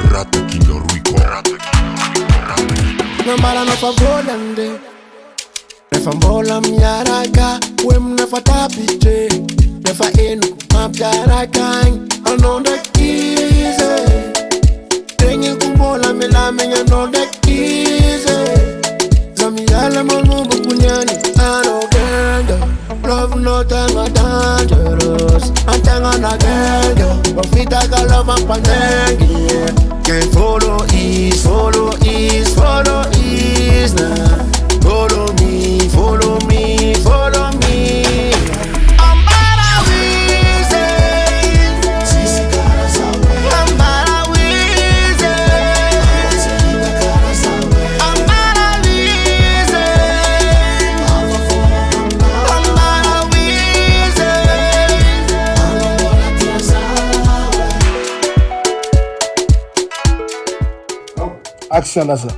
Rata King Rico. Non bala no fa volande. Ne fa mbola mnyaraka. We mne fa tapite. Ne fa enu kumapjaraka. Anonde easy. Tengi kumbola mila menye nonde easy. Zamiyale manubu kunyani. Ano genge. Love no tenga dangerous. Antenga na genge. Profita ka love and panengi. Can't follow ease, follow ease, follow ease now. Follow me, follow me, follow me. I'm para Weezy. I'm para Weezy. I'm para Weezy. I'm para Weezy. Action sasa.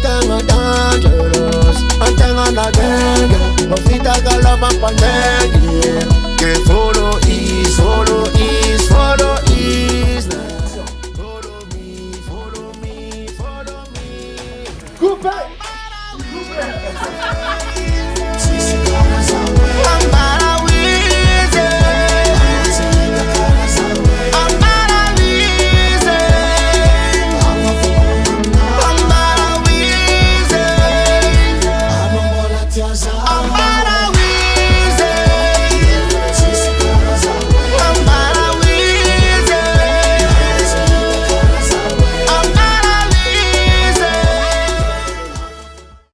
Dangerous, I'm telling you, love and pandemic.